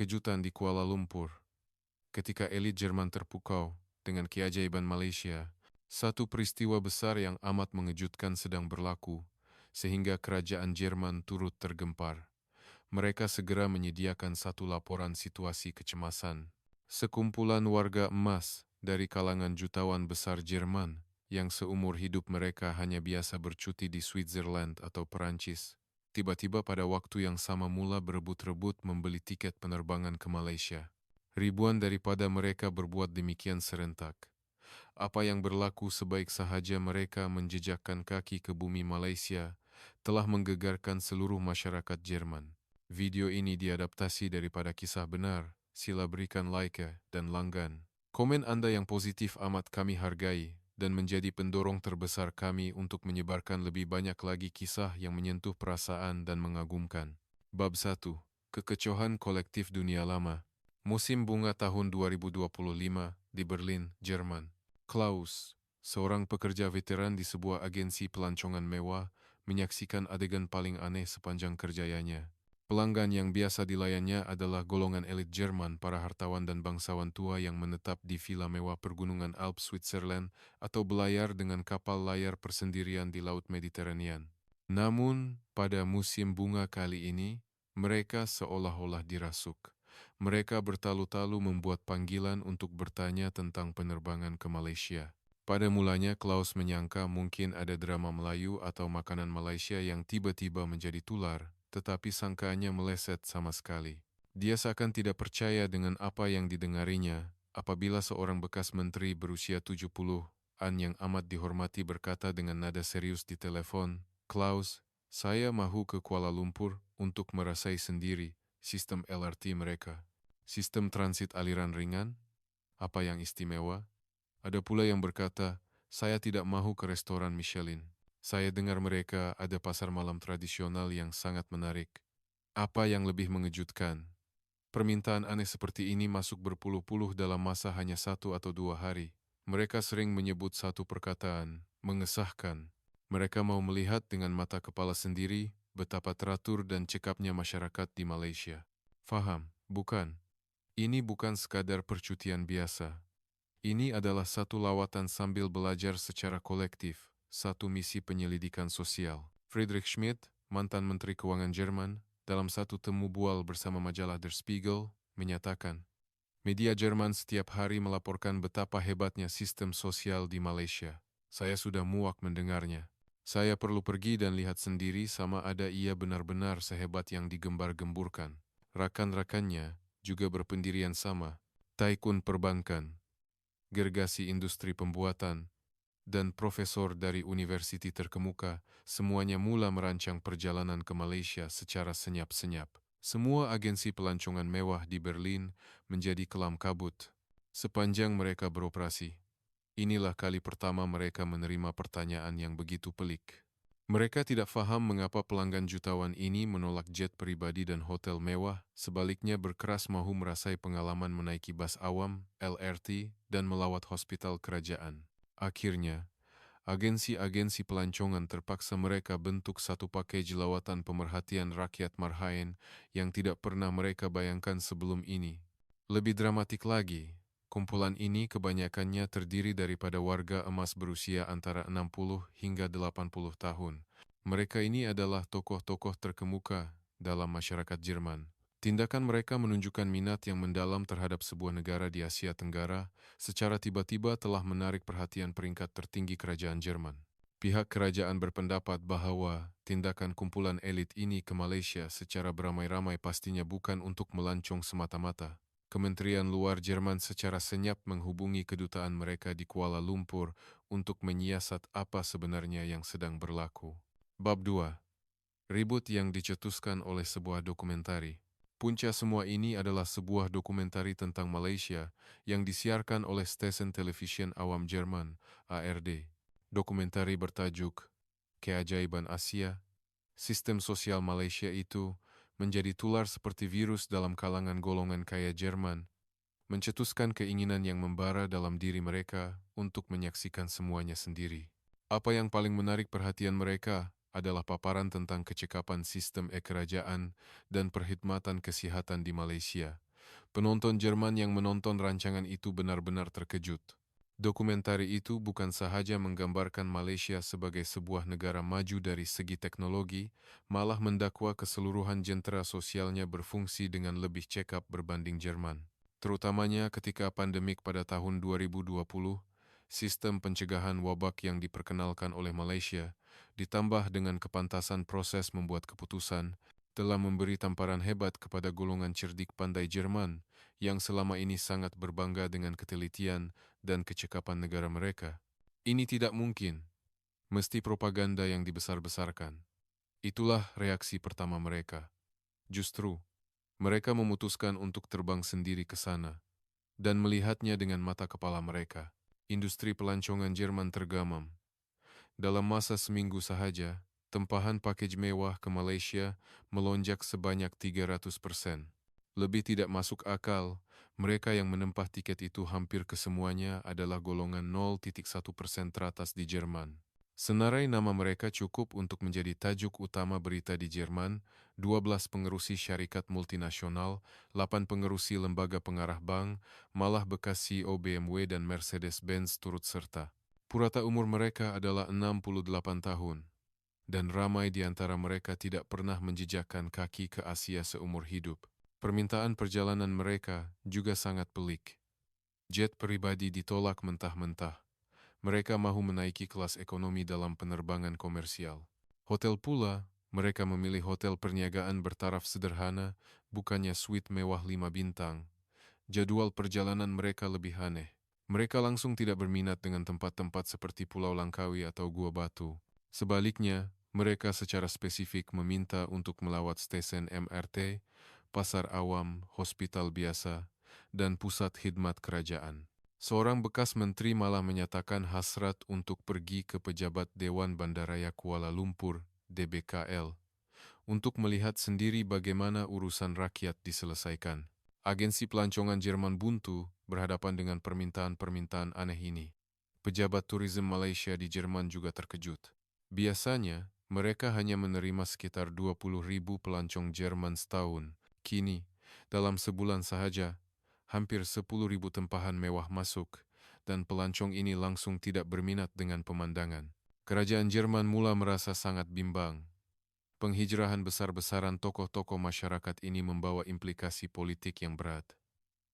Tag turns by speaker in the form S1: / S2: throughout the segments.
S1: kejutan di Kuala Lumpur. Ketika elit Jerman terpukau dengan keajaiban Malaysia, satu peristiwa besar yang amat mengejutkan sedang berlaku, sehingga kerajaan Jerman turut tergempar. Mereka segera menyediakan satu laporan situasi kecemasan. Sekumpulan warga emas dari kalangan jutawan besar Jerman yang seumur hidup mereka hanya biasa bercuti di Switzerland atau Perancis, tiba-tiba pada waktu yang sama mula berebut-rebut membeli tiket penerbangan ke Malaysia. Ribuan daripada mereka berbuat demikian serentak. Apa yang berlaku sebaik sahaja mereka menjejakkan kaki ke bumi Malaysia telah menggegarkan seluruh masyarakat Jerman. Video ini diadaptasi daripada kisah benar. Sila berikan like dan langgan. Komen Anda yang positif amat kami hargai dan menjadi pendorong terbesar kami untuk menyebarkan lebih banyak lagi kisah yang menyentuh perasaan dan mengagumkan. Bab 1. Kekecohan kolektif dunia lama. Musim bunga tahun 2025 di Berlin, Jerman. Klaus, seorang pekerja veteran di sebuah agensi pelancongan mewah, menyaksikan adegan paling aneh sepanjang kerjayanya. Pelanggan yang biasa dilayannya adalah golongan elit Jerman, para hartawan dan bangsawan tua yang menetap di villa mewah pergunungan Alps Switzerland atau belayar dengan kapal layar persendirian di Laut Mediterranean. Namun, pada musim bunga kali ini, mereka seolah-olah dirasuk. Mereka bertalu-talu membuat panggilan untuk bertanya tentang penerbangan ke Malaysia. Pada mulanya, Klaus menyangka mungkin ada drama Melayu atau makanan Malaysia yang tiba-tiba menjadi tular, tetapi sangkaannya meleset sama sekali. Dia seakan tidak percaya dengan apa yang didengarinya, apabila seorang bekas menteri berusia 70-an yang amat dihormati berkata dengan nada serius di telepon, "Klaus, saya mahu ke Kuala Lumpur untuk merasai sendiri sistem LRT mereka. Sistem transit aliran ringan? Apa yang istimewa?" Ada pula yang berkata, "Saya tidak mahu ke restoran Michelin. Saya dengar mereka ada pasar malam tradisional yang sangat menarik." Apa yang lebih mengejutkan? Permintaan aneh seperti ini masuk berpuluh-puluh dalam masa hanya 1 atau 2 hari. Mereka sering menyebut satu perkataan, mengesahkan. Mereka mau melihat dengan mata kepala sendiri betapa teratur dan cekapnya masyarakat di Malaysia. Faham, bukan? Ini bukan sekadar percutian biasa. Ini adalah satu lawatan sambil belajar secara kolektif, satu misi penyelidikan sosial. Friedrich Schmidt, mantan Menteri Keuangan Jerman, dalam satu temu bual bersama majalah Der Spiegel, menyatakan, "Media Jerman setiap hari melaporkan betapa hebatnya sistem sosial di Malaysia. Saya sudah muak mendengarnya. Saya perlu pergi dan lihat sendiri sama ada ia benar-benar sehebat yang digembar-gemburkan." Rakan-rakannya juga berpendirian sama. Taikun perbankan, gergasi industri pembuatan, dan profesor dari universiti terkemuka, semuanya mula merancang perjalanan ke Malaysia secara senyap-senyap. Semua agensi pelancongan mewah di Berlin menjadi kelam kabut sepanjang mereka beroperasi. Inilah kali pertama mereka menerima pertanyaan yang begitu pelik. Mereka tidak faham mengapa pelanggan jutawan ini menolak jet pribadi dan hotel mewah, sebaliknya berkeras mahu merasai pengalaman menaiki bas awam, LRT, dan melawat hospital kerajaan. Akhirnya, agensi-agensi pelancongan terpaksa mereka bentuk satu package lawatan pemerhatian rakyat marhaen yang tidak pernah mereka bayangkan sebelum ini. Lebih dramatik lagi, kumpulan ini kebanyakannya terdiri daripada warga emas berusia antara 60 hingga 80 tahun. Mereka ini adalah tokoh-tokoh terkemuka dalam masyarakat Jerman. Tindakan mereka menunjukkan minat yang mendalam terhadap sebuah negara di Asia Tenggara, secara tiba-tiba telah menarik perhatian peringkat tertinggi kerajaan Jerman. Pihak kerajaan berpendapat bahwa tindakan kumpulan elit ini ke Malaysia secara beramai-ramai pastinya bukan untuk melancong semata-mata. Kementerian Luar Jerman secara senyap menghubungi kedutaan mereka di Kuala Lumpur untuk menyiasat apa sebenarnya yang sedang berlaku. Bab 2. Ribut yang dicetuskan oleh sebuah dokumentari. Punca semua ini adalah sebuah dokumentari tentang Malaysia yang disiarkan oleh stesen televisi awam Jerman, ARD. Dokumentari bertajuk Keajaiban Asia. Sistem sosial Malaysia itu menjadi tular seperti virus dalam kalangan golongan kaya Jerman, mencetuskan keinginan yang membara dalam diri mereka untuk menyaksikan semuanya sendiri. Apa yang paling menarik perhatian mereka adalah paparan tentang kecekapan sistem kerajaan dan perkhidmatan kesihatan di Malaysia, Penonton Jerman yang menonton rancangan itu benar-benar terkejut. Dokumentari itu bukan sahaja menggambarkan Malaysia sebagai sebuah negara maju dari segi teknologi, malah mendakwa keseluruhan jentera sosialnya berfungsi dengan lebih cekap berbanding Jerman. Terutamanya ketika pandemik pada tahun 2020, sistem pencegahan wabak yang diperkenalkan oleh Malaysia, ditambah dengan kepantasan proses membuat keputusan, telah memberi tamparan hebat kepada golongan cerdik pandai Jerman yang selama ini sangat berbangga dengan ketelitian dan kecekapan negara mereka. Ini tidak mungkin, mesti propaganda yang dibesar-besarkan. Itulah reaksi pertama mereka. Justru, mereka memutuskan untuk terbang sendiri ke sana dan melihatnya dengan mata kepala mereka. Industri pelancongan Jerman tergamam. Dalam masa seminggu sahaja, tempahan pakej mewah ke Malaysia melonjak sebanyak 300%. Lebih tidak masuk akal, mereka yang menempah tiket itu hampir kesemuanya adalah golongan 0,1% teratas di Jerman. Senarai nama mereka cukup untuk menjadi tajuk utama berita di Jerman, 12 pengerusi syarikat multinasional, 8 pengerusi lembaga pengarah bank, malah bekas CEO BMW dan Mercedes-Benz turut serta. Purata umur mereka adalah 68 tahun, dan ramai di antara mereka tidak pernah menjejakkan kaki ke Asia seumur hidup. Permintaan perjalanan mereka juga sangat pelik. Jet pribadi ditolak mentah-mentah. Mereka mahu menaiki kelas ekonomi dalam penerbangan komersial. Hotel pula, mereka memilih hotel perniagaan bertaraf sederhana, bukannya suite mewah 5 bintang. Jadwal perjalanan mereka lebih aneh. Mereka langsung tidak berminat dengan tempat-tempat seperti Pulau Langkawi atau Gua Batu. Sebaliknya, mereka secara spesifik meminta untuk melawat stesen MRT, pasar awam, hospital biasa, dan pusat khidmat kerajaan. Seorang bekas menteri malah menyatakan hasrat untuk pergi ke pejabat Dewan Bandaraya Kuala Lumpur, DBKL, untuk melihat sendiri bagaimana urusan rakyat diselesaikan. Agensi pelancongan Jerman buntu berhadapan dengan permintaan-permintaan aneh ini. Pejabat turisme Malaysia di Jerman juga terkejut. Biasanya, mereka hanya menerima sekitar 20.000 pelancong Jerman setahun. Kini, dalam sebulan sahaja, hampir 10.000 tempahan mewah masuk, dan pelancong ini langsung tidak berminat dengan pemandangan. Kerajaan Jerman mula merasa sangat bimbang. Penghijrahan besar-besaran tokoh-tokoh masyarakat ini membawa implikasi politik yang berat.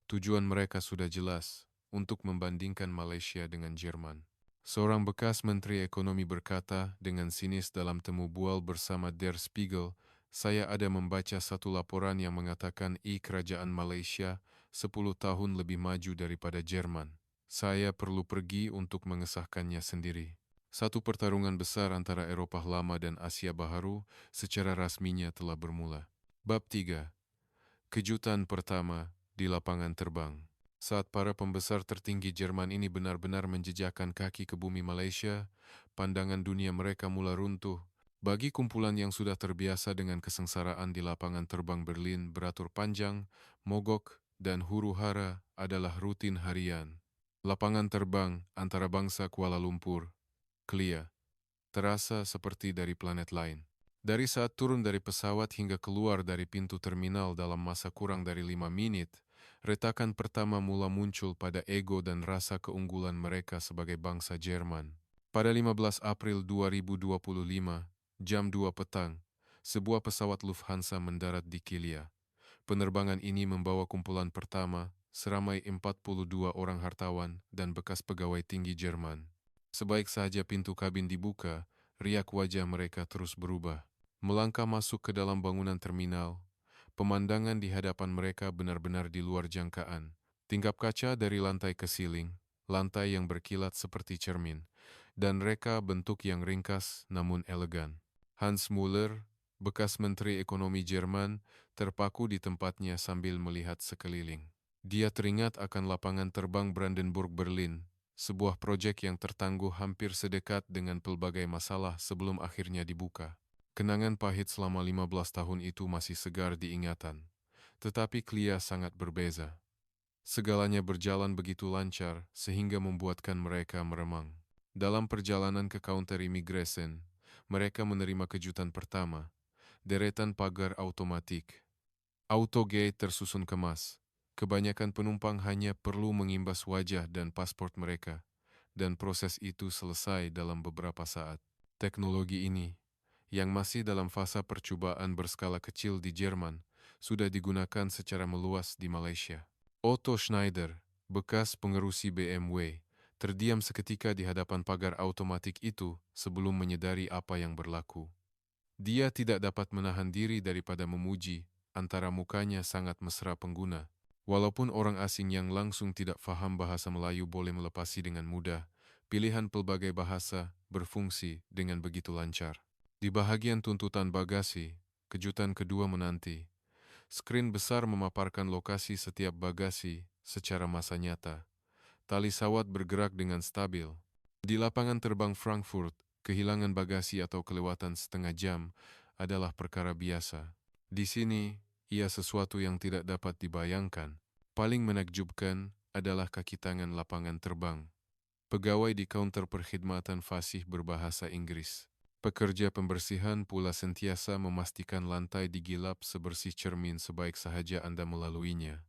S1: Tujuan mereka sudah jelas, untuk membandingkan Malaysia dengan Jerman. Seorang bekas Menteri Ekonomi berkata dengan sinis dalam temu bual bersama Der Spiegel, "Saya ada membaca satu laporan yang mengatakan kerajaan Malaysia 10 tahun lebih maju daripada Jerman. Saya perlu pergi untuk mengesahkannya sendiri." Satu pertarungan besar antara Eropah Lama dan Asia Baharu secara rasminya telah bermula. Bab 3. Kejutan pertama di lapangan terbang. Saat para pembesar tertinggi Jerman ini benar-benar menjejakkan kaki ke bumi Malaysia, pandangan dunia mereka mula runtuh. Bagi kumpulan yang sudah terbiasa dengan kesengsaraan di lapangan terbang Berlin beratur panjang, mogok, dan huru-hara adalah rutin harian. Lapangan terbang antara bangsa Kuala Lumpur, Kelia, terasa seperti dari planet lain. Dari saat turun dari pesawat hingga keluar dari pintu terminal dalam masa kurang dari 5 menit, retakan pertama mula muncul pada ego dan rasa keunggulan mereka sebagai bangsa Jerman. Pada 15 April 2025, jam 2 petang, sebuah pesawat Lufthansa mendarat di Kelia. Penerbangan ini membawa kumpulan pertama, seramai 42 orang hartawan dan bekas pegawai tinggi Jerman. Sebaik saja pintu kabin dibuka, riak wajah mereka terus berubah. Melangkah masuk ke dalam bangunan terminal, pemandangan di hadapan mereka benar-benar di luar jangkaan. Tingkap kaca dari lantai ke siling, lantai yang berkilat seperti cermin, dan reka bentuk yang ringkas namun elegan. Hans Müller, bekas Menteri Ekonomi Jerman, terpaku di tempatnya sambil melihat sekeliling. Dia teringat akan lapangan terbang Brandenburg Berlin, sebuah proyek yang tertangguh hampir sedekat dengan pelbagai masalah sebelum akhirnya dibuka. Kenangan pahit selama 15 tahun itu masih segar di ingatan. Tetapi Kelia sangat berbeza. Segalanya berjalan begitu lancar sehingga membuatkan mereka meremang. Dalam perjalanan ke counter immigration, mereka menerima kejutan pertama, deretan pagar automatik. Autogate tersusun kemas, Kebanyakan penumpang hanya perlu mengimbas wajah dan paspor mereka, dan proses itu selesai dalam beberapa saat. Teknologi ini, yang masih dalam fasa percobaan berskala kecil di Jerman, sudah digunakan secara meluas di Malaysia. Otto Schneider, bekas pengerusi BMW, terdiam seketika di hadapan pagar automatik itu sebelum menyadari apa yang berlaku. Dia tidak dapat menahan diri daripada memuji, antara mukanya sangat mesra pengguna. Walaupun orang asing yang langsung tidak faham bahasa Melayu boleh melepasi dengan mudah, pilihan pelbagai bahasa berfungsi dengan begitu lancar. Di bahagian tuntutan bagasi, kejutan kedua menanti. Skrin besar memaparkan lokasi setiap bagasi secara masa nyata. Tali sawat bergerak dengan stabil. Di lapangan terbang Frankfurt, kehilangan bagasi atau kelewatan setengah jam adalah perkara biasa. Di sini, ia sesuatu yang tidak dapat dibayangkan. Paling menakjubkan adalah kaki tangan lapangan terbang. Pegawai di kaunter perkhidmatan fasih berbahasa Inggris. Pekerja pembersihan pula sentiasa memastikan lantai digilap sebersih cermin sebaik sahaja Anda melaluinya.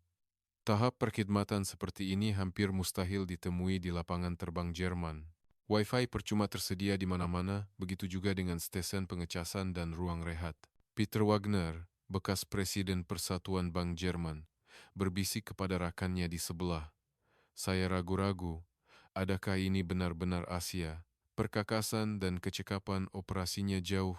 S1: Tahap perkhidmatan seperti ini hampir mustahil ditemui di lapangan terbang Jerman. Wi-Fi percuma tersedia di mana-mana, begitu juga dengan stesen pengecasan dan ruang rehat. Peter Wagner, bekas Presiden Persatuan Bank Jerman, berbisik kepada rakannya di sebelah. Saya ragu-ragu, adakah ini benar-benar Asia? Perkakasan dan kecekapan operasinya jauh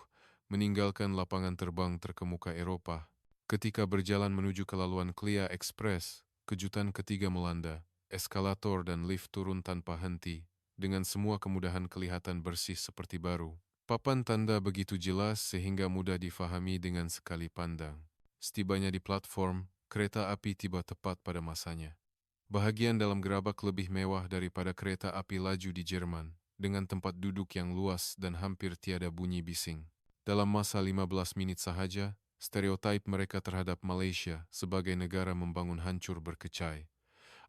S1: meninggalkan lapangan terbang terkemuka Eropa. Ketika berjalan menuju ke laluan Clia Express, kejutan ketiga melanda. Eskalator dan lift turun tanpa henti, dengan semua kemudahan kelihatan bersih seperti baru. Papan tanda begitu jelas sehingga mudah difahami dengan sekali pandang. Setibanya di platform, kereta api tiba tepat pada masanya. Bahagian dalam gerabak lebih mewah daripada kereta api laju di Jerman, dengan tempat duduk yang luas dan hampir tiada bunyi bising. Dalam masa 15 menit sahaja, stereotipe mereka terhadap Malaysia sebagai negara membangun hancur berkecai.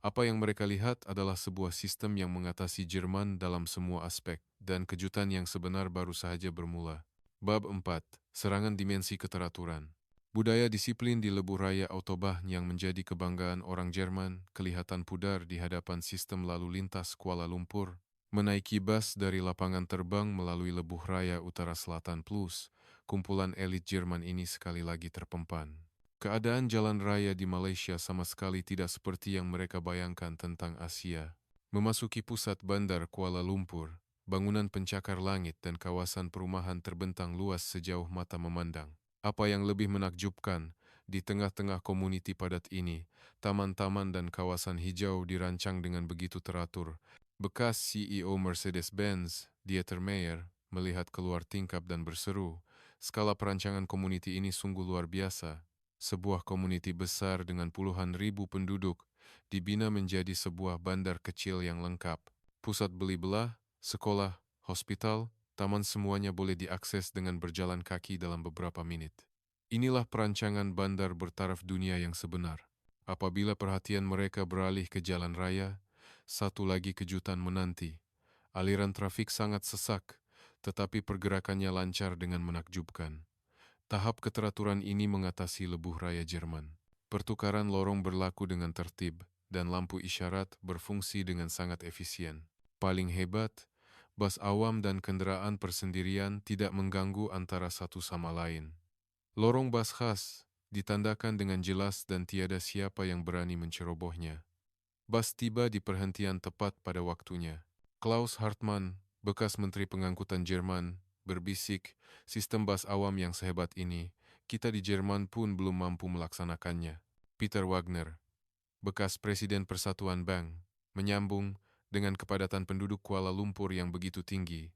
S1: Apa yang mereka lihat adalah sebuah sistem yang mengatasi Jerman dalam semua aspek, dan kejutan yang sebenar baru sahaja bermula. Bab 4. Serangan dimensi keteraturan. Budaya disiplin di lebuh raya Autobahn yang menjadi kebanggaan orang Jerman kelihatan pudar di hadapan sistem lalu lintas Kuala Lumpur. Menaiki bas dari lapangan terbang melalui lebuh raya Utara Selatan Plus, kumpulan elit Jerman ini sekali lagi terpempan. Keadaan jalan raya di Malaysia sama sekali tidak seperti yang mereka bayangkan tentang Asia. Memasuki pusat bandar Kuala Lumpur, bangunan pencakar langit dan kawasan perumahan terbentang luas sejauh mata memandang. Apa yang lebih menakjubkan, di tengah-tengah komuniti padat ini, taman-taman dan kawasan hijau dirancang dengan begitu teratur. Bekas CEO Mercedes-Benz, Dieter Mayer, melihat keluar tingkap dan berseru, skala perancangan komuniti ini sungguh luar biasa. Sebuah komuniti besar dengan puluhan ribu penduduk, dibina menjadi sebuah bandar kecil yang lengkap. Pusat beli belah, sekolah, hospital, taman semuanya boleh diakses dengan berjalan kaki dalam beberapa menit. Inilah perancangan bandar bertaraf dunia yang sebenar. Apabila perhatian mereka beralih ke jalan raya, satu lagi kejutan menanti. Aliran trafik sangat sesak, tetapi pergerakannya lancar dengan menakjubkan. Tahap keteraturan ini mengatasi lebuh raya Jerman. Pertukaran lorong berlaku dengan tertib, dan lampu isyarat berfungsi dengan sangat efisien. Paling hebat, bas awam dan kendaraan persendirian tidak mengganggu antara satu sama lain. Lorong bas khas ditandakan dengan jelas dan tiada siapa yang berani mencerobohnya. Bas tiba di perhentian tepat pada waktunya. Klaus Hartmann, bekas Menteri Pengangkutan Jerman, berbisik, sistem bas awam yang sehebat ini, kita di Jerman pun belum mampu melaksanakannya. Peter Wagner, bekas Presiden Persatuan Bank, menyambung, dengan kepadatan penduduk Kuala Lumpur yang begitu tinggi,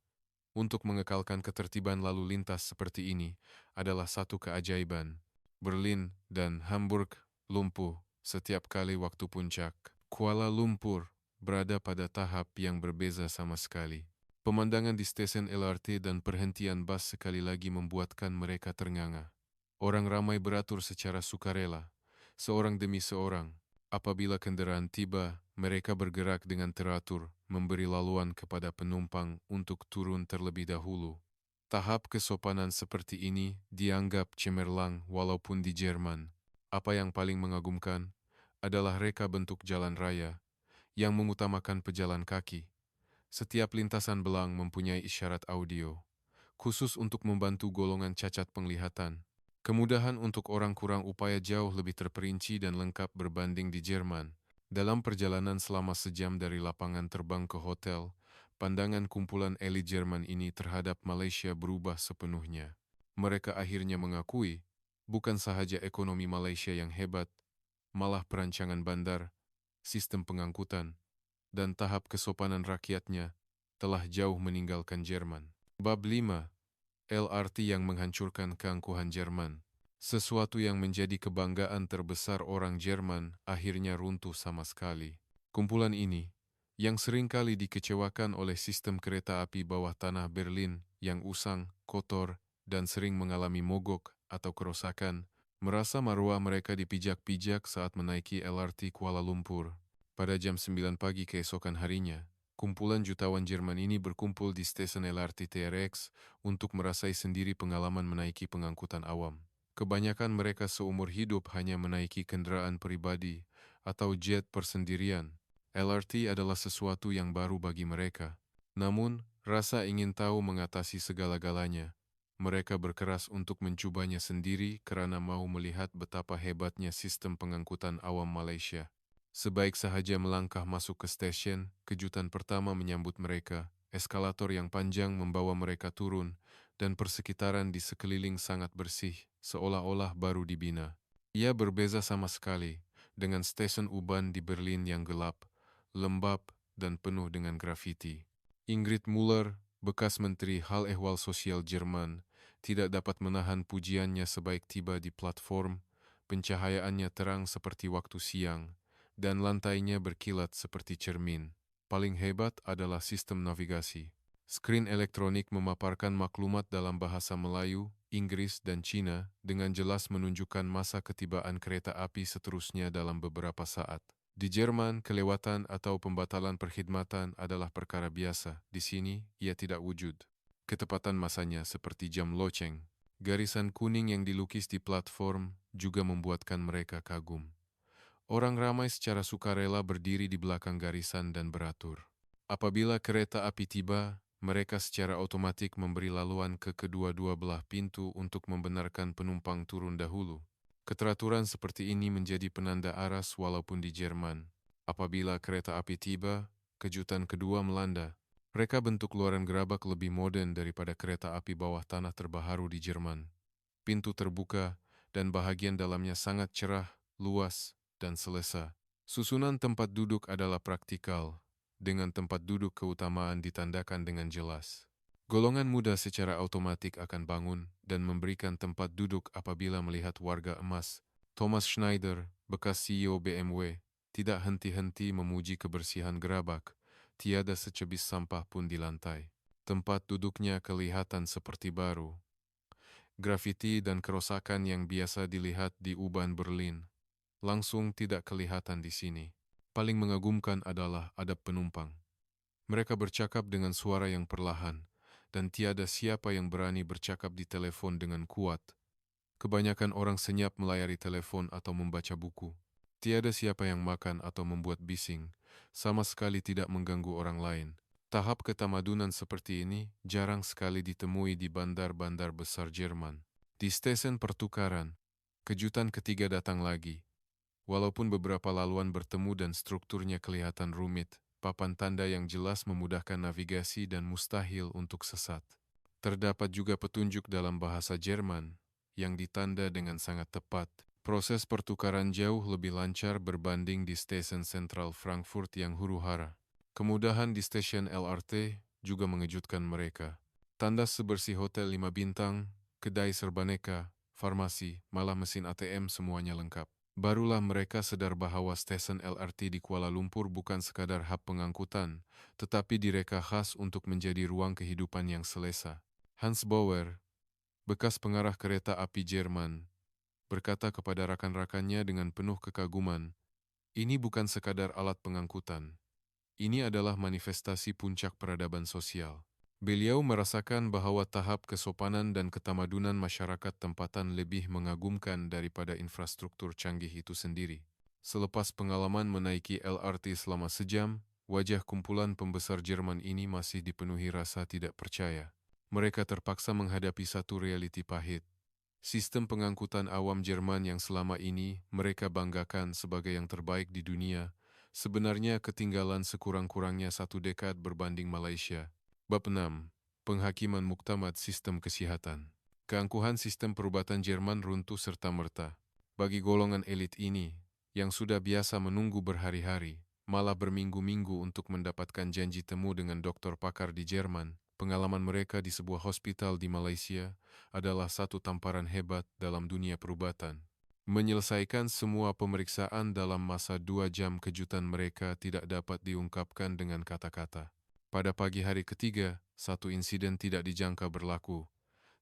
S1: untuk mengekalkan ketertiban lalu lintas seperti ini adalah satu keajaiban. Berlin dan Hamburg lumpuh setiap kali waktu puncak. Kuala Lumpur berada pada tahap yang berbeza sama sekali. Pemandangan di stesen LRT dan perhentian bas sekali lagi membuatkan mereka ternganga. Orang ramai beratur secara sukarela, seorang demi seorang. Apabila kendaraan tiba, mereka bergerak dengan teratur, memberi laluan kepada penumpang untuk turun terlebih dahulu. Tahap kesopanan seperti ini dianggap cemerlang walaupun di Jerman. Apa yang paling mengagumkan adalah reka bentuk jalan raya yang mengutamakan pejalan kaki. Setiap lintasan belang mempunyai isyarat audio, khusus untuk membantu golongan cacat penglihatan. Kemudahan untuk orang kurang upaya jauh lebih terperinci dan lengkap berbanding di Jerman. Dalam perjalanan selama sejam dari lapangan terbang ke hotel, pandangan kumpulan elit Jerman ini terhadap Malaysia berubah sepenuhnya. Mereka akhirnya mengakui, bukan sahaja ekonomi Malaysia yang hebat, malah perancangan bandar, sistem pengangkutan, dan tahap kesopanan rakyatnya telah jauh meninggalkan Jerman. Bab 5. LRT yang menghancurkan keangkuhan Jerman. Sesuatu yang menjadi kebanggaan terbesar orang Jerman akhirnya runtuh sama sekali. Kumpulan ini, yang seringkali dikecewakan oleh sistem kereta api bawah tanah Berlin yang usang, kotor, dan sering mengalami mogok atau kerusakan, merasa maruah mereka dipijak-pijak saat menaiki LRT Kuala Lumpur. Pada jam 9 pagi keesokan harinya, kumpulan jutawan Jerman ini berkumpul di stesen LRT TRX untuk merasai sendiri pengalaman menaiki pengangkutan awam. Kebanyakan mereka seumur hidup hanya menaiki kendaraan pribadi atau jet persendirian. LRT adalah sesuatu yang baru bagi mereka. Namun, rasa ingin tahu mengatasi segala-galanya. Mereka berkeras untuk mencobanya sendiri karena mau melihat betapa hebatnya sistem pengangkutan awam Malaysia. Sebaik sahaja melangkah masuk ke stesen, kejutan pertama menyambut mereka. Eskalator yang panjang membawa mereka turun, dan persekitaran di sekeliling sangat bersih, seolah-olah baru dibina. Ia berbeza sama sekali dengan stesen Uban di Berlin yang gelap, lembab, dan penuh dengan grafiti. Ingrid Müller, bekas Menteri Hal Ehwal Sosial Jerman, tidak dapat menahan pujiannya sebaik tiba di platform. Pencahayaannya terang seperti waktu siang, dan lantainya berkilat seperti cermin. Paling hebat adalah sistem navigasi. Skrin elektronik memaparkan maklumat dalam bahasa Melayu, Inggris, dan Cina dengan jelas menunjukkan masa ketibaan kereta api seterusnya dalam beberapa saat. Di Jerman, kelewatan atau pembatalan perkhidmatan adalah perkara biasa. Di sini, ia tidak wujud. Ketepatan masanya seperti jam loceng. Garisan kuning yang dilukis di platform juga membuatkan mereka kagum. Orang ramai secara sukarela berdiri di belakang garisan dan beratur. Apabila kereta api tiba, mereka secara otomatik memberi laluan ke kedua-dua belah pintu untuk membenarkan penumpang turun dahulu. Keteraturan seperti ini menjadi penanda aras walaupun di Jerman. Apabila kereta api tiba, kejutan kedua melanda. Mereka bentuk luaran gerabak lebih modern daripada kereta api bawah tanah terbaharu di Jerman. Pintu terbuka dan bahagian dalamnya sangat cerah, luas, dan selesa. Susunan tempat duduk adalah praktikal, dengan tempat duduk keutamaan ditandakan dengan jelas. Golongan muda secara otomatik akan bangun dan memberikan tempat duduk apabila melihat warga emas. Thomas Schneider, bekas CEO BMW, tidak henti-henti memuji kebersihan gerabak. Tiada secebis sampah pun di lantai. Tempat duduknya kelihatan seperti baru. Grafiti dan kerusakan yang biasa dilihat di Uban Berlin langsung tidak kelihatan di sini. Paling mengagumkan adalah adab penumpang. Mereka bercakap dengan suara yang perlahan, dan tiada siapa yang berani bercakap di telepon dengan kuat. Kebanyakan orang senyap melayari telepon atau membaca buku. Tiada siapa yang makan atau membuat bising, sama sekali tidak mengganggu orang lain. Tahap ketamadunan seperti ini jarang sekali ditemui di bandar-bandar besar Jerman. Di stesen pertukaran, kejutan ketiga datang lagi. Walaupun beberapa laluan bertemu dan strukturnya kelihatan rumit, papan tanda yang jelas memudahkan navigasi dan mustahil untuk sesat. Terdapat juga petunjuk dalam bahasa Jerman yang ditanda dengan sangat tepat. Proses pertukaran jauh lebih lancar berbanding di stesen sentral Frankfurt yang huru-hara. Kemudahan di stesen LRT juga mengejutkan mereka. Tanda sebersih hotel 5 bintang, kedai serbaneka, farmasi, malah mesin ATM semuanya lengkap. Barulah mereka sadar bahwa stesen LRT di Kuala Lumpur bukan sekadar hub pengangkutan, tetapi direka khas untuk menjadi ruang kehidupan yang selesa. Hans Bauer, bekas pengarah kereta api Jerman, berkata kepada rakan-rakannya dengan penuh kekaguman, "Ini bukan sekadar alat pengangkutan. Ini adalah manifestasi puncak peradaban sosial." Beliau merasakan bahwa tahap kesopanan dan ketamadunan masyarakat tempatan lebih mengagumkan daripada infrastruktur canggih itu sendiri. Selepas pengalaman menaiki LRT selama sejam, wajah kumpulan pembesar Jerman ini masih dipenuhi rasa tidak percaya. Mereka terpaksa menghadapi satu realiti pahit. Sistem pengangkutan awam Jerman yang selama ini mereka banggakan sebagai yang terbaik di dunia, sebenarnya ketinggalan sekurang-kurangnya 1 dekade berbanding Malaysia. Bab 6. Penghakiman muktamad sistem kesihatan. Keangkuhan sistem perubatan Jerman runtuh serta-merta. Bagi golongan elit ini, yang sudah biasa menunggu berhari-hari, malah berminggu-minggu untuk mendapatkan janji temu dengan dokter pakar di Jerman, pengalaman mereka di sebuah hospital di Malaysia adalah satu tamparan hebat dalam dunia perubatan. Menyelesaikan semua pemeriksaan dalam masa 2 jam, kejutan mereka tidak dapat diungkapkan dengan kata-kata. Pada pagi hari ketiga, satu insiden tidak dijangka berlaku.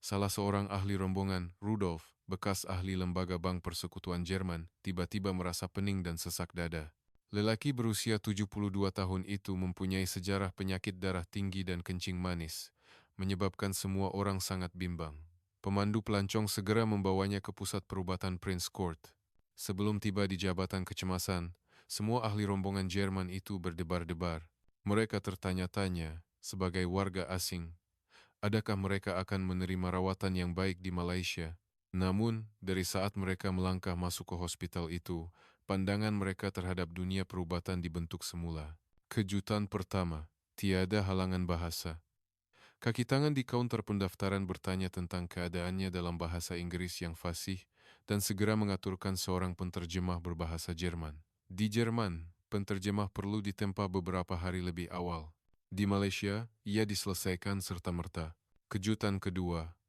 S1: Salah seorang ahli rombongan, Rudolf, bekas ahli lembaga bank persekutuan Jerman, tiba-tiba merasa pening dan sesak dada. Lelaki berusia 72 tahun itu mempunyai sejarah penyakit darah tinggi dan kencing manis, menyebabkan semua orang sangat bimbang. Pemandu pelancong segera membawanya ke pusat perubatan Prince Court. Sebelum tiba di jabatan kecemasan, semua ahli rombongan Jerman itu berdebar-debar. Mereka tertanya-tanya, sebagai warga asing, adakah mereka akan menerima rawatan yang baik di Malaysia? Namun, dari saat mereka melangkah masuk ke hospital itu, pandangan mereka terhadap dunia perubatan dibentuk semula. Kejutan pertama, tiada halangan bahasa. Kaki tangan di kaunter pendaftaran bertanya tentang keadaannya dalam bahasa Inggris yang fasih dan segera mengaturkan seorang penterjemah berbahasa Jerman. Di Jerman, penterjemah perlu ditempa beberapa hari lebih awal. Di Malaysia, ia diselesaikan serta-merta. Kejutan kedua,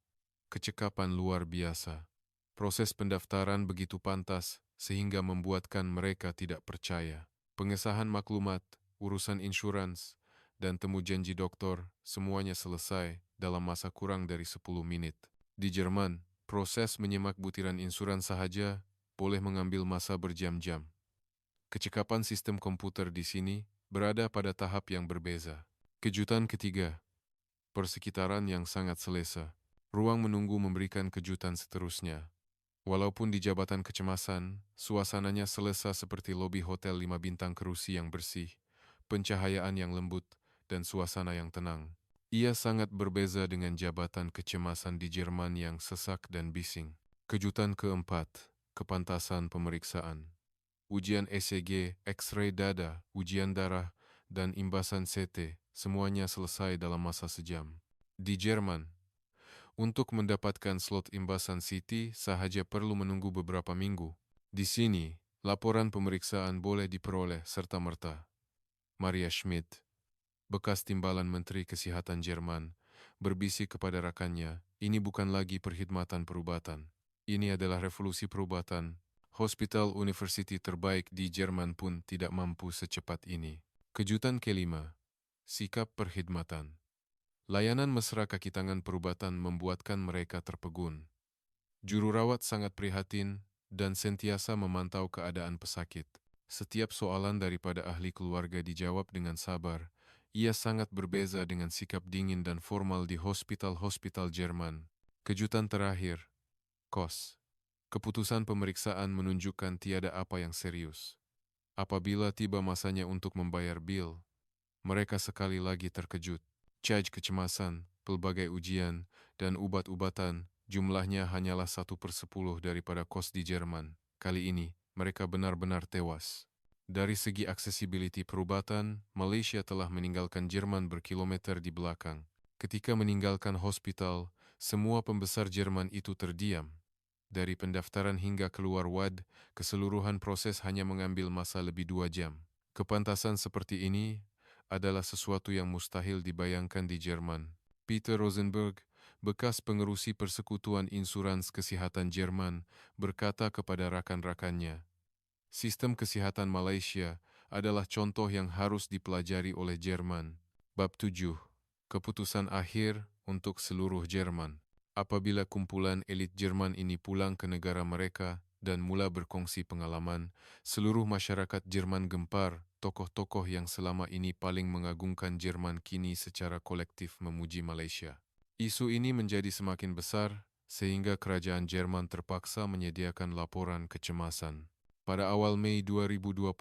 S1: kecekapan luar biasa. Proses pendaftaran begitu pantas sehingga membuatkan mereka tidak percaya. Pengesahan maklumat, urusan insurans, dan temu janji dokter, semuanya selesai dalam masa kurang dari 10 menit. Di Jerman, proses menyemak butiran insurans sahaja boleh mengambil masa berjam-jam. Kecekapan sistem komputer di sini berada pada tahap yang berbeza. Kejutan ketiga, persekitaran yang sangat selesa. Ruang menunggu memberikan kejutan seterusnya. Walaupun di jabatan kecemasan, suasananya selesa seperti lobi hotel 5 bintang kerusi yang bersih, pencahayaan yang lembut, dan suasana yang tenang. Ia sangat berbeza dengan jabatan kecemasan di Jerman yang sesak dan bising. Kejutan keempat, kepantasan pemeriksaan. Ujian ECG, X-ray dada, ujian darah, dan imbasan CT, semuanya selesai dalam masa sejam. Di Jerman, untuk mendapatkan slot imbasan CT sahaja perlu menunggu beberapa minggu. Di sini, laporan pemeriksaan boleh diperoleh serta-merta. Maria Schmidt, bekas timbalan Menteri Kesihatan Jerman, berbisik kepada rakannya, ini bukan lagi perkhidmatan perubatan. Ini adalah revolusi perubatan. Hospital university terbaik di Jerman pun tidak mampu secepat ini. Kejutan kelima, sikap perkhidmatan. Layanan mesra kaki tangan perubatan membuatkan mereka terpegun. Jururawat sangat prihatin dan sentiasa memantau keadaan pesakit. Setiap soalan daripada ahli keluarga dijawab dengan sabar. Ia sangat berbeza dengan sikap dingin dan formal di hospital-hospital Jerman. Kejutan terakhir, kos. Keputusan pemeriksaan menunjukkan tiada apa yang serius. Apabila tiba masanya untuk membayar bil, mereka sekali lagi terkejut. Charge kecemasan, pelbagai ujian, dan ubat-ubatan, jumlahnya hanyalah 1/10 daripada kos di Jerman. Kali ini, mereka benar-benar tewas. Dari segi aksesibiliti perubatan, Malaysia telah meninggalkan Jerman berkilometer di belakang. Ketika meninggalkan hospital, semua pembesar Jerman itu terdiam. Dari pendaftaran hingga keluar wad, keseluruhan proses hanya mengambil masa lebih 2 jam. Kepantasan seperti ini adalah sesuatu yang mustahil dibayangkan di Jerman. Peter Rosenberg, bekas pengerusi Persekutuan Insurans Kesihatan Jerman, berkata kepada rakan-rakannya, sistem kesihatan Malaysia adalah contoh yang harus dipelajari oleh Jerman. Bab 7. Keputusan akhir untuk seluruh Jerman. Apabila kumpulan elit Jerman ini pulang ke negara mereka dan mula berkongsi pengalaman, seluruh masyarakat Jerman gempar. Tokoh-tokoh yang selama ini paling mengagungkan Jerman kini secara kolektif memuji Malaysia. Isu ini menjadi semakin besar, sehingga kerajaan Jerman terpaksa menyediakan laporan kecemasan. Pada awal Mei 2025,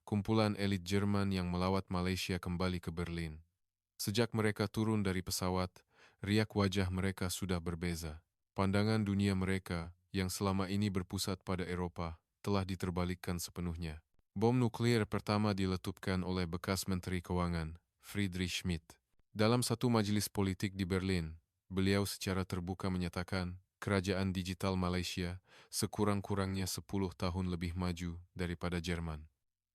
S1: kumpulan elit Jerman yang melawat Malaysia kembali ke Berlin. Sejak mereka turun dari pesawat, riak wajah mereka sudah berbeza. Pandangan dunia mereka, yang selama ini berpusat pada Eropa, telah diterbalikkan sepenuhnya. Bom nuklir pertama diletupkan oleh bekas Menteri Keuangan, Friedrich Schmidt. Dalam satu majelis politik di Berlin, beliau secara terbuka menyatakan, kerajaan digital Malaysia sekurang-kurangnya 10 tahun lebih maju daripada Jerman.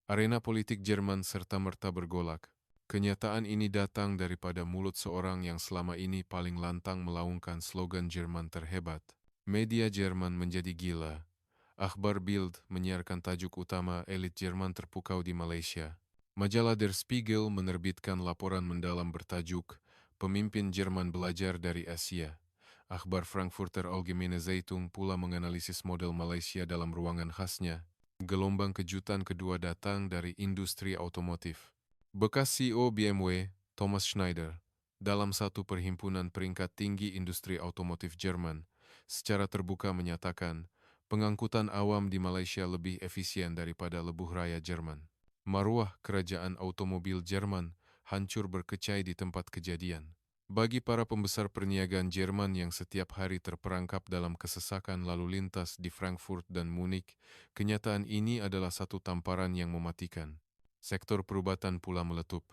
S1: Arena politik Jerman serta-merta bergolak. Kenyataan ini datang daripada mulut seorang yang selama ini paling lantang melaungkan slogan Jerman terhebat. Media Jerman menjadi gila. Akhbar Bild menyiarkan tajuk utama elit Jerman terpukau di Malaysia. Majalah Der Spiegel menerbitkan laporan mendalam bertajuk Pemimpin Jerman Belajar dari Asia. Akhbar Frankfurter Allgemeine Zeitung pula menganalisis model Malaysia dalam ruangan khasnya. Gelombang kejutan kedua datang dari industri otomotif. Bekas CEO BMW, Thomas Schneider, dalam satu perhimpunan peringkat tinggi industri otomotif Jerman, secara terbuka menyatakan pengangkutan awam di Malaysia lebih efisien daripada lebuh raya Jerman. Maruah kerajaan automobil Jerman hancur berkecai di tempat kejadian. Bagi para pembesar perniagaan Jerman yang setiap hari terperangkap dalam kesesakan lalu lintas di Frankfurt dan Munich, kenyataan ini adalah satu tamparan yang mematikan. Sektor perubatan pula meletup.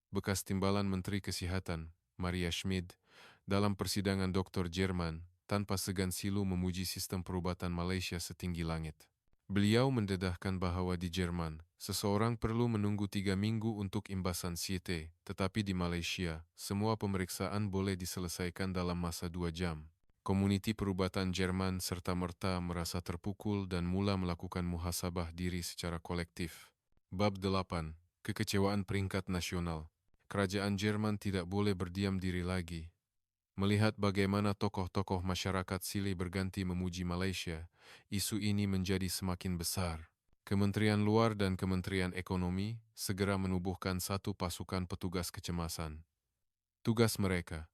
S1: Bekas timbalan Menteri Kesihatan, Maria Schmid, dalam persidangan doktor Jerman, tanpa segan silu memuji sistem perubatan Malaysia setinggi langit. Beliau mendedahkan bahwa di Jerman, seseorang perlu menunggu 3 minggu untuk imbasan CT, tetapi di Malaysia, semua pemeriksaan boleh diselesaikan dalam masa 2 jam. Komuniti perubatan Jerman serta-merta merasa terpukul dan mula melakukan muhasabah diri secara kolektif. Bab 8. Kekecewaan peringkat nasional. Kerajaan Jerman tidak boleh berdiam diri lagi. Melihat bagaimana tokoh-tokoh masyarakat silih berganti memuji Malaysia, isu ini menjadi semakin besar. Kementerian Luar dan Kementerian Ekonomi segera menubuhkan satu pasukan petugas kecemasan. Tugas mereka,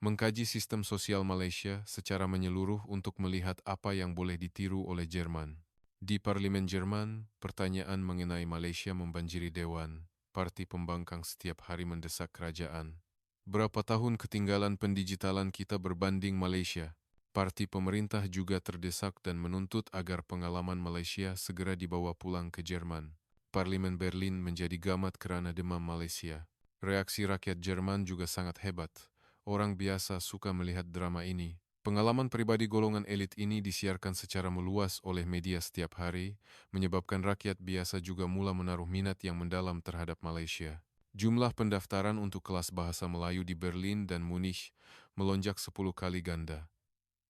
S1: mengkaji sistem sosial Malaysia secara menyeluruh untuk melihat apa yang boleh ditiru oleh Jerman. Di Parlimen Jerman, pertanyaan mengenai Malaysia membanjiri Dewan. Parti pembangkang setiap hari mendesak kerajaan. Berapa tahun ketinggalan pendigitalan kita berbanding Malaysia? Parti pemerintah juga terdesak dan menuntut agar pengalaman Malaysia segera dibawa pulang ke Jerman. Parlimen Berlin menjadi gamat kerana demam Malaysia. Reaksi rakyat Jerman juga sangat hebat. Orang biasa suka melihat drama ini. Pengalaman pribadi golongan elit ini disiarkan secara meluas oleh media setiap hari, menyebabkan rakyat biasa juga mula menaruh minat yang mendalam terhadap Malaysia. Jumlah pendaftaran untuk kelas bahasa Melayu di Berlin dan Munich melonjak 10 kali ganda.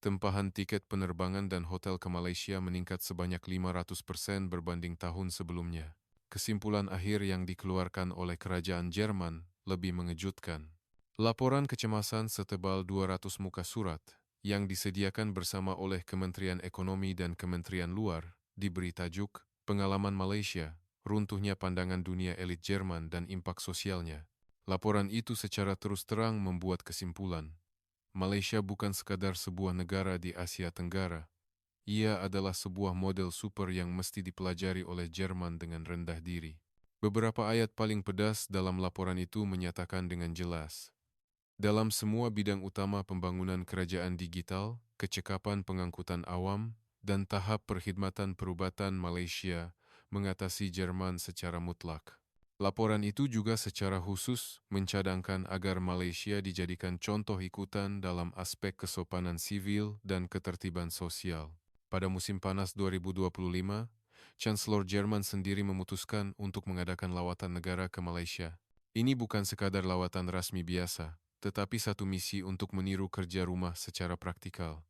S1: Tempahan tiket penerbangan dan hotel ke Malaysia meningkat sebanyak 500% berbanding tahun sebelumnya. Kesimpulan akhir yang dikeluarkan oleh kerajaan Jerman lebih mengejutkan. Laporan kecemasan setebal 200 muka surat yang disediakan bersama oleh Kementerian Ekonomi dan Kementerian Luar diberi tajuk Pengalaman Malaysia, Runtuhnya Pandangan Dunia Elit Jerman dan Impak Sosialnya. Laporan itu secara terus terang membuat kesimpulan. Malaysia bukan sekadar sebuah negara di Asia Tenggara. Ia adalah sebuah model super yang mesti dipelajari oleh Jerman dengan rendah diri. Beberapa ayat paling pedas dalam laporan itu menyatakan dengan jelas. Dalam semua bidang utama pembangunan kerajaan digital, kecekapan pengangkutan awam, dan tahap perkhidmatan perubatan Malaysia mengatasi Jerman secara mutlak. Laporan itu juga secara khusus mencadangkan agar Malaysia dijadikan contoh ikutan dalam aspek kesopanan sivil dan ketertiban sosial. Pada musim panas 2025, Chancellor Jerman sendiri memutuskan untuk mengadakan lawatan negara ke Malaysia. Ini bukan sekadar lawatan rasmi biasa, tetapi satu misi untuk meniru kerja rumah secara praktikal.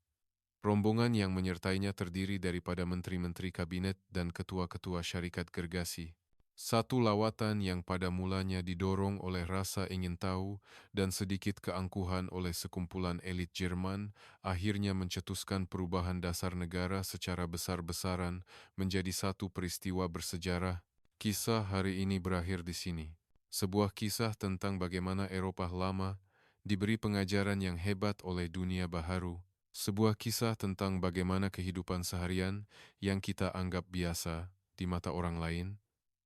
S1: Rombongan yang menyertainya terdiri daripada menteri-menteri kabinet dan ketua-ketua syarikat gergasi. Satu lawatan yang pada mulanya didorong oleh rasa ingin tahu dan sedikit keangkuhan oleh sekumpulan elit Jerman, akhirnya mencetuskan perubahan dasar negara secara besar-besaran menjadi satu peristiwa bersejarah. Kisah hari ini berakhir di sini. Sebuah kisah tentang bagaimana Eropah lama diberi pengajaran yang hebat oleh dunia baharu Sebuah kisah tentang bagaimana kehidupan seharian yang kita anggap biasa di mata orang lain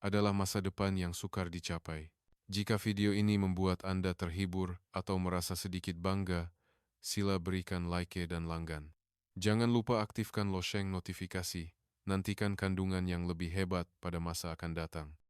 S1: adalah masa depan yang sukar dicapai. Jika video ini membuat Anda terhibur atau merasa sedikit bangga, sila berikan like dan langgan. Jangan lupa aktifkan lonceng notifikasi. Nantikan kandungan yang lebih hebat pada masa akan datang.